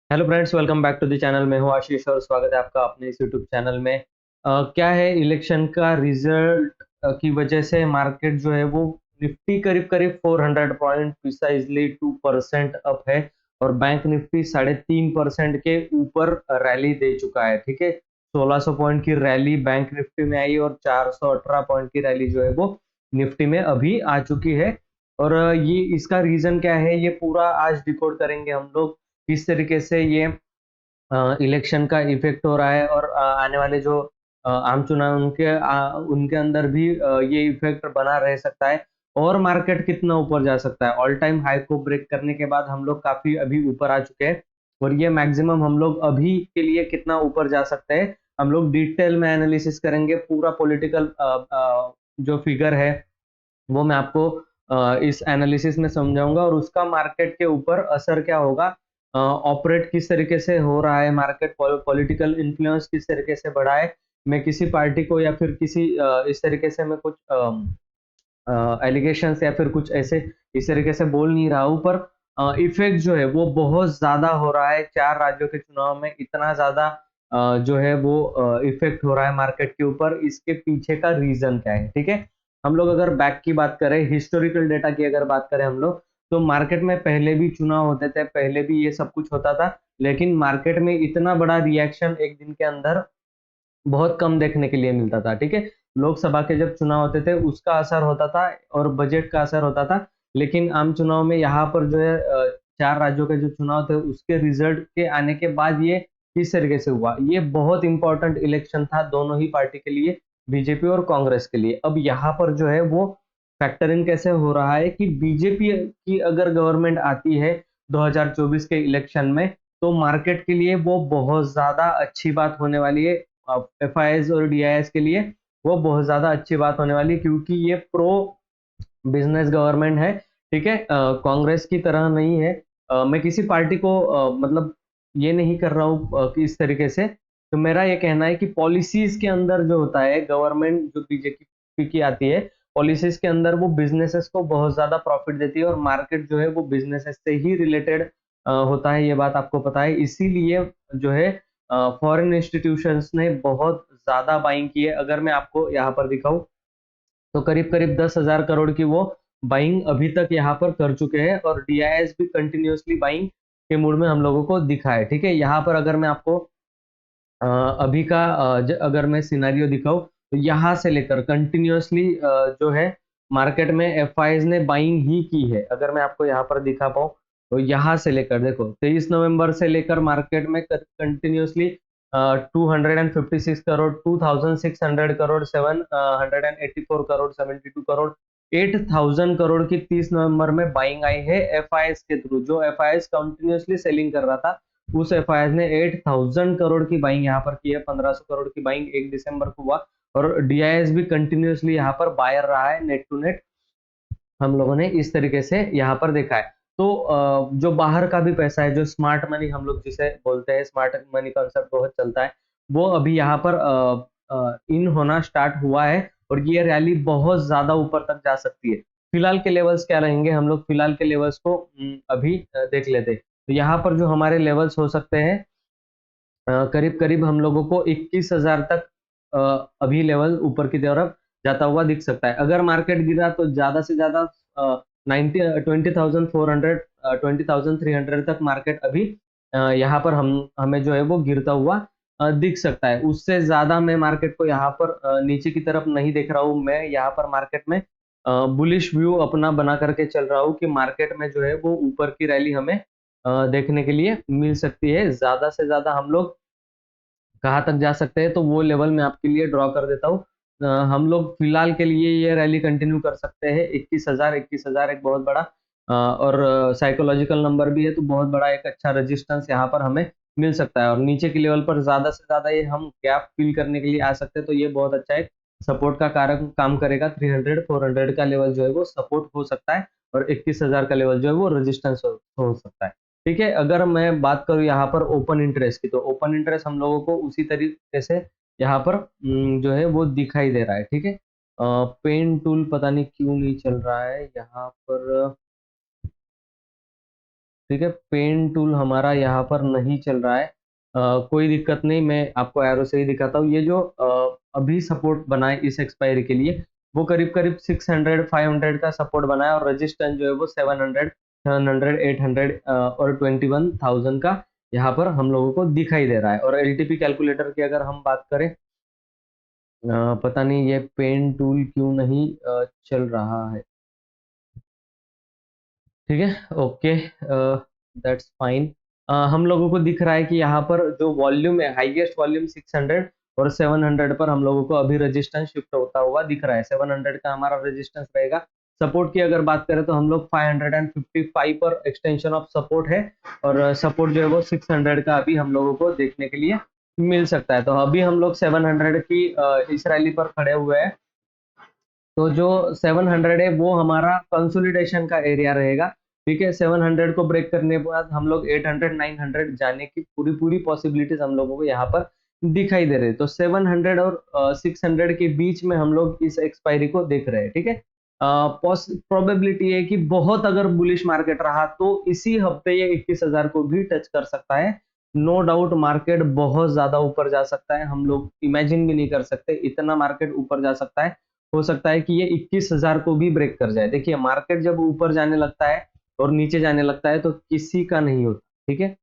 Hello friends, welcome back to the channel. मैं हूं आशीष और स्वागत है आपका अपने इस यूट्यूब चैनल में। क्या है, इलेक्शन का रिजल्ट की वजह से मार्केट जो है वो निफ्टी करीब करीब 400 पॉइंट प्रिसाइजली 2% अप है और बैंक निफ्टी 3.5% के ऊपर रैली दे चुका है। ठीक है, 1600 पॉइंट की रैली बैंक निफ्टी में आई और 418 पॉइंट की रैली जो है वो निफ्टी में अभी आ चुकी है। और ये इसका रीजन क्या है, ये पूरा आज डिकोड करेंगे हम लोग। किस तरीके से ये इलेक्शन का इफेक्ट हो रहा है और आने वाले जो आम चुनाव उनके अंदर भी ये इफेक्ट बना रह सकता है और मार्केट कितना ऊपर जा सकता है। ऑल टाइम हाई को ब्रेक करने के बाद हम लोग काफी अभी ऊपर आ चुके हैं और ये मैक्सिमम हम लोग अभी के लिए कितना ऊपर जा सकते हैं, हम लोग डिटेल में एनालिसिस करेंगे। पूरा पॉलिटिकल जो फिगर है वो मैं आपको इस एनालिसिस में समझाऊंगा और उसका मार्केट के ऊपर असर क्या होगा, ऑपरेट किस तरीके से हो रहा है मार्केट, पॉलिटिकल इन्फ्लुएंस किस तरीके से बढ़ा है। मैं किसी पार्टी को या फिर किसी इस तरीके से मैं कुछ एलिगेशंस या फिर कुछ ऐसे इस तरीके से बोल नहीं रहा हूँ, पर इफेक्ट जो है वो बहुत ज्यादा हो रहा है। 4 राज्यों के चुनाव में इतना ज्यादा जो है वो इफेक्ट हो रहा है मार्केट के ऊपर। इसके पीछे का रीजन क्या है? ठीक है, हम लोग अगर बैक की बात करें, हिस्टोरिकल डेटा की अगर बात करें हम लोग, तो मार्केट में पहले भी चुनाव होते थे, पहले भी ये सब कुछ होता था, लेकिन मार्केट में इतना बड़ा रिएक्शन एक दिन के अंदर बहुत कम देखने के लिए मिलता था। ठीक है, लोकसभा के जब चुनाव होते थे उसका असर होता था और बजट का असर होता था, लेकिन आम चुनाव में यहाँ पर जो है 4 राज्यों के जो चुनाव थे उसके रिजल्ट के आने के बाद ये किस तरीके से हुआ, ये बहुत इंपॉर्टेंट इलेक्शन था दोनों ही पार्टी के लिए, बीजेपी और कांग्रेस के लिए। अब यहाँ पर जो है वो फैक्टर इन कैसे हो रहा है कि बीजेपी की अगर गवर्नमेंट आती है 2024 के इलेक्शन में, तो मार्केट के लिए वो बहुत ज्यादा अच्छी बात होने वाली है। एफआईएस और डीआईएस के लिए वो बहुत ज्यादा अच्छी बात होने वाली है, क्योंकि ये प्रो बिजनेस गवर्नमेंट है। ठीक है, कांग्रेस की तरह नहीं है। मैं किसी पार्टी को मतलब ये नहीं कर रहा हूँ कि इस तरीके से। तो मेरा ये कहना है कि पॉलिसीज के अंदर जो होता है, गवर्नमेंट जो बीजेपी की आती है, पॉलिसीज के अंदर वो बिजनेसेस को बहुत ज्यादा प्रॉफिट देती है और मार्केट जो है वो बिजनेसेस से ही रिलेटेड होता है, ये बात आपको पता है। इसीलिए जो है फॉरेन इंस्टीट्यूशंस ने बहुत ज्यादा बाइंग की है। अगर मैं आपको यहाँ पर दिखाऊं तो करीब करीब 10,000 करोड़ की वो बाइंग अभी तक यहाँ पर कर चुके हैं और डीआईएस भी कंटिन्यूअसली बाइंग के मूड में हम लोगों को दिखा है। ठीक है, यहाँ पर अगर मैं आपको अभी का अगर मैं सिनेरियो दिखाऊं तो यहाँ से लेकर कंटिन्यूअसली जो है मार्केट में एफआईज ने बाइंग ही की है। अगर मैं आपको यहाँ पर दिखा पाऊँ तो यहाँ से लेकर देखो 23 नवंबर से लेकर मार्केट में कंटिन्यूअसली 256 करोड़, 2600 करोड़, 784 करोड़, 72 करोड़, 8000 करोड़ की 30 नवंबर में बाइंग आई है एफआईएस के थ्रू। जो एफआईएस कंटिन्यूअसली सेलिंग कर रहा था, उस एफआईआर ने 8000 करोड़ की बाइंग यहाँ पर की है। 1500 करोड़ की बाइंग 1 दिसंबर को हुआ और डीआईएस भी कंटिन्यूअसली यहाँ पर बायर रहा है। नेट टू नेट हम लोगों ने इस तरीके से यहाँ पर देखा है। तो जो बाहर का भी पैसा है, जो स्मार्ट मनी हम लोग जिसे बोलते हैं, स्मार्ट मनी कॉन्सेप्ट बहुत चलता है, वो अभी यहाँ पर इन होना स्टार्ट हुआ है और ये रैली बहुत ज्यादा ऊपर तक जा सकती है। फिलहाल के लेवल्स क्या रहेंगे, हम लोग फिलहाल के लेवल्स को अभी देख लेते हैं। तो यहाँ पर जो हमारे लेवल्स हो सकते हैं, करीब करीब हम लोगों को 21,000 तक अभी लेवल ऊपर की तरफ जाता हुआ दिख सकता है। अगर मार्केट गिरा तो ज्यादा से ज्यादा 20,400, 20,300 तक मार्केट अभी यहाँ पर हमें जो है वो गिरता हुआ दिख सकता है। उससे ज्यादा मैं मार्केट को यहाँ पर नीचे की तरफ नहीं देख रहा हूँ। मैं यहाँ पर मार्केट में बुलिश व्यू अपना बना करके चल रहा हूँ कि मार्केट में जो है वो ऊपर की रैली हमें देखने के लिए मिल सकती है। ज्यादा से ज्यादा हम लोग कहाँ तक जा सकते हैं, तो वो लेवल मैं आपके लिए ड्रॉ कर देता हूँ। हम लोग फिलहाल के लिए ये रैली कंटिन्यू कर सकते हैं। 21,000, 21,000 एक बहुत बड़ा और साइकोलॉजिकल नंबर भी है, तो बहुत बड़ा एक अच्छा रेजिस्टेंस यहाँ पर हमें मिल सकता है और नीचे के लेवल पर ज्यादा से ज्यादा ये हम गैप फिल करने के लिए आ सकते हैं। तो ये बहुत अच्छा एक सपोर्ट का कारक काम करेगा। 300, 400 का लेवल जो है वो सपोर्ट हो सकता है और 21,000 का लेवल जो है वो रेजिस्टेंस हो सकता है। ठीक है, अगर मैं बात करूं यहाँ पर ओपन इंटरेस्ट की, तो ओपन इंटरेस्ट हम लोगों को उसी तरीके से यहाँ पर जो है वो दिखाई दे रहा है। ठीक है, पेन टूल पता नहीं क्यों नहीं चल रहा है यहाँ पर। ठीक है, पेन टूल हमारा यहाँ पर नहीं चल रहा है। कोई दिक्कत नहीं, मैं आपको एरो से ही दिखाता हूँ। ये जो अभी सपोर्ट बना है इस एक्सपायरी के लिए, वो करीब करीब 600 500 का सपोर्ट बना है, और रेजिस्टेंस जो है वो 700 700 800 और 21,000 का यहाँ पर हम लोगों को दिखाई दे रहा है। और एलटीपी कैलकुलेटर की अगर हम बात करें, पता नहीं ये पेन टूल क्यों नहीं चल रहा है। ठीक है, ओके, दैट्स फाइन। हम लोगों को दिख रहा है कि यहाँ पर जो वॉल्यूम है, हाईएस्ट वॉल्यूम 600 और 700 पर हम लोगों को अभी रेजिस्टेंस शिफ्ट होता हुआ दिख रहा है। 700 का हमारा रेजिस्टेंस रहेगा। सपोर्ट की अगर बात करें तो हम लोग 555 पर एक्सटेंशन ऑफ सपोर्ट है, और सपोर्ट जो है वो 600 का अभी हम लोगों को देखने के लिए मिल सकता है। तो अभी हम लोग 700 की इस रैली पर खड़े हुए हैं। तो जो 700 है वो हमारा कंसोलिडेशन का एरिया रहेगा। ठीक है, 700 को ब्रेक करने के बाद हम लोग 800 900 जाने की पूरी पूरी पॉसिबिलिटीज हम लोगों को यहाँ पर दिखाई दे रहे हैं। तो 700 और 600 के बीच में हम लोग इस एक्सपायरी को देख रहे हैं। ठीक है, प्रोबेबिलिटी है कि बहुत अगर बुलिश मार्केट रहा तो इसी हफ्ते ये 21,000 को भी टच कर सकता है। नो डाउट मार्केट बहुत ज्यादा ऊपर जा सकता है, हम लोग इमेजिन भी नहीं कर सकते इतना मार्केट ऊपर जा सकता है। हो सकता है कि ये 21,000 को भी ब्रेक कर जाए। देखिए, मार्केट जब ऊपर जाने लगता है और नीचे जाने लगता है तो किसी का नहीं होता। ठीक है,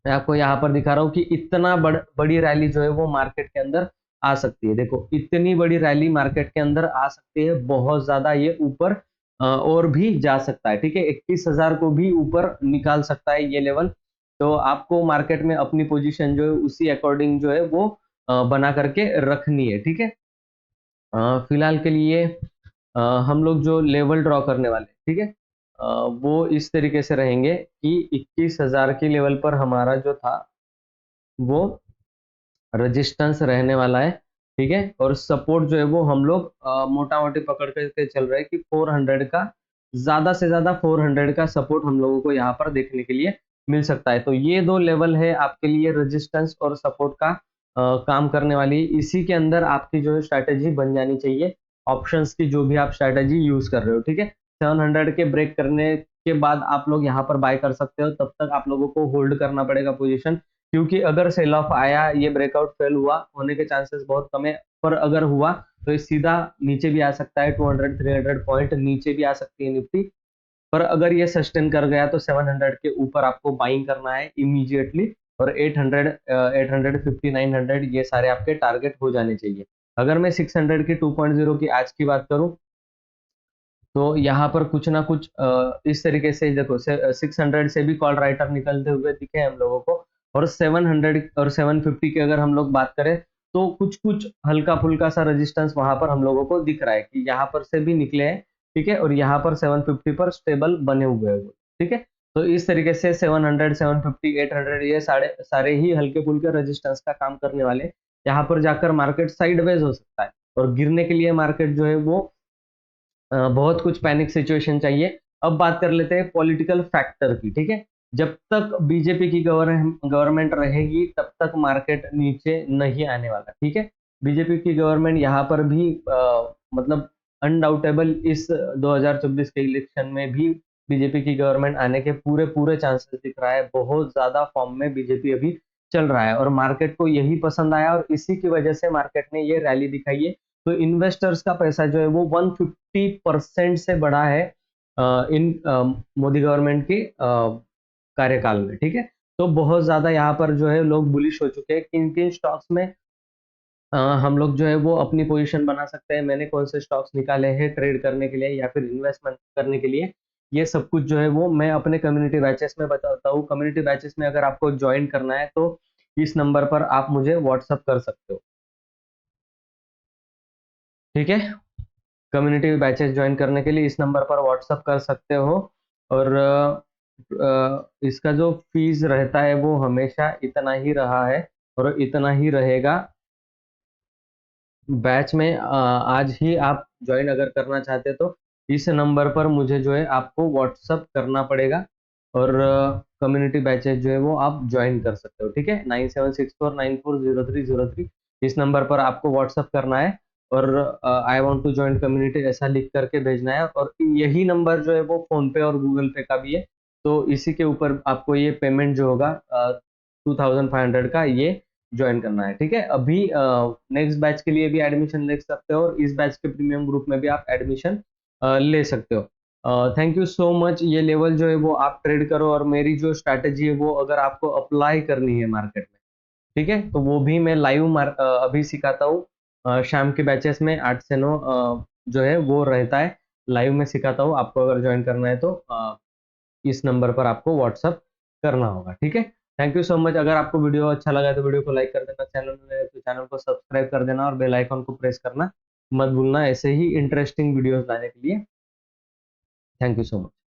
मैं आपको यहाँ पर दिखा रहा हूँ कि इतना बड़ी रैली जो है वो मार्केट के अंदर आ सकती है। देखो, इतनी बड़ी रैली मार्केट के अंदर आ सकती है, बहुत ज्यादा ये ऊपर और भी जा सकता है। ठीक है, 21,000 को भी ऊपर निकाल सकता है ये लेवल। तो आपको मार्केट में अपनी पोजीशन जो है उसी अकॉर्डिंग जो है वो बना करके रखनी है। ठीक है, फिलहाल के लिए हम लोग जो लेवल ड्रॉ करने वाले हैं, ठीक है, वो इस तरीके से रहेंगे कि 21,000 के लेवल पर हमारा जो था वो रेजिस्टेंस रहने वाला है। ठीक है, और सपोर्ट जो है वो हम लोग मोटा मोटी पकड़ करके चल रहे हैं कि 400 का, ज्यादा से ज्यादा 400 का सपोर्ट हम लोगों को यहाँ पर देखने के लिए मिल सकता है। तो ये दो लेवल है आपके लिए रेजिस्टेंस और सपोर्ट का काम करने वाली। इसी के अंदर आपकी जो स्ट्रैटेजी बन जानी चाहिए, ऑप्शंस की जो भी आप स्ट्रैटेजी यूज कर रहे हो। ठीक है, 700 के ब्रेक करने के बाद आप लोग यहाँ पर बाय कर सकते हो, तब तक आप लोगों को होल्ड करना पड़ेगा पोजीशन, क्योंकि अगर सेल ऑफ आया, ये ब्रेकआउट फेल हुआ, होने के चांसेस बहुत कम है, पर अगर हुआ तो ये सीधा नीचे भी आ सकता है, 200 300 पॉइंट नीचे भी आ सकती है निफ्टी। पर अगर ये सस्टेन कर गया तो 700 के ऊपर आपको बाइंग करना है इमीडिएटली, और 800 850 900 ये सारे आपके टारगेट हो जाने चाहिए। अगर मैं 600 की 2.0 की आज की बात करूं तो यहाँ पर कुछ ना कुछ इस तरीके से देखो, 600 से भी कॉल राइटर निकलते हुए दिखे हम लोगों को, और 700 और 750 की अगर हम लोग बात करें तो कुछ कुछ हल्का फुल्का सा रेजिस्टेंस वहां पर हम लोगों को दिख रहा है कि यहाँ पर से भी निकले हैं। ठीक है, और यहाँ पर 750 पर स्टेबल बने हुए हैं वो। ठीक है, तो इस तरीके से 700 750 800 ये सारे सारे ही हल्के फुल्के रेजिस्टेंस का काम करने वाले। यहाँ पर जाकर मार्केट साइडवेज हो सकता है, और गिरने के लिए मार्केट जो है वो बहुत कुछ पैनिक सिचुएशन चाहिए। अब बात कर लेते हैं पॉलिटिकल फैक्टर की। ठीक है, जब तक बीजेपी की गवर्नमेंट रहेगी तब तक मार्केट नीचे नहीं आने वाला। ठीक है, बीजेपी की गवर्नमेंट यहाँ पर भी मतलब अनडाउटेबल इस 2024 के इलेक्शन में भी बीजेपी की गवर्नमेंट आने के पूरे पूरे चांसेस दिख रहा है। बहुत ज्यादा फॉर्म में बीजेपी अभी चल रहा है, और मार्केट को यही पसंद आया, और इसी की वजह से मार्केट ने ये रैली दिखाई है। तो इन्वेस्टर्स का पैसा जो है वो 150% से बढ़ा है इन मोदी गवर्नमेंट के कार्यकाल में। ठीक है, तो बहुत ज्यादा यहाँ पर जो है लोग बुलिश हो चुके हैं। किन किन स्टॉक्स में हम लोग जो है वो अपनी पोजीशन बना सकते हैं, मैंने कौन से स्टॉक्स निकाले हैं ट्रेड करने के लिए या फिर इन्वेस्टमेंट करने के लिए, ये सब कुछ जो है वो मैं अपने कम्युनिटी बैचेस में बताता हूँ। कम्युनिटी बैचेस में अगर आपको ज्वाइन करना है तो इस नंबर पर आप मुझे व्हाट्सअप कर सकते हो। ठीक है, कम्युनिटी बैचेस ज्वाइन करने के लिए इस नंबर पर व्हाट्सअप कर सकते हो। और इसका जो फीस रहता है वो हमेशा इतना ही रहा है और इतना ही रहेगा। बैच में आज ही आप ज्वाइन अगर करना चाहते हो तो इस नंबर पर मुझे जो है आपको व्हाट्सअप करना पड़ेगा, और कम्युनिटी बैचेस जो है वो आप ज्वाइन कर सकते हो। ठीक है, 9764940303 इस नंबर पर आपको व्हाट्सअप करना है, और I want to join community ऐसा लिख करके भेजना है। और यही नंबर जो है वो फोन पे और गूगल पे का भी है, तो इसी के ऊपर आपको ये पेमेंट जो होगा 2500 का ये ज्वाइन करना है। ठीक है, अभी नेक्स्ट बैच के लिए भी एडमिशन ले सकते हो और इस बैच के प्रीमियम ग्रुप में भी आप एडमिशन ले सकते हो। Thank you so much. ये लेवल जो है वो आप ट्रेड करो और मेरी जो स्ट्रैटेजी है वो अगर आपको अप्लाई करनी है मार्केट में, ठीक है, तो वो भी मैं लाइव अभी सिखाता हूँ। शाम के बैचेस में 8 से 9 जो है वो रहता है, लाइव में सिखाता हूँ। आपको अगर ज्वाइन करना है तो इस नंबर पर आपको व्हाट्सअप करना होगा। ठीक है, थैंक यू सो मच। अगर आपको वीडियो अच्छा लगा है तो वीडियो को लाइक कर देना, चैनल में तो चैनल को सब्सक्राइब कर देना और बेल आइकन को प्रेस करना मत भूलना ऐसे ही इंटरेस्टिंग वीडियोस लाने के लिए। Thank you so much.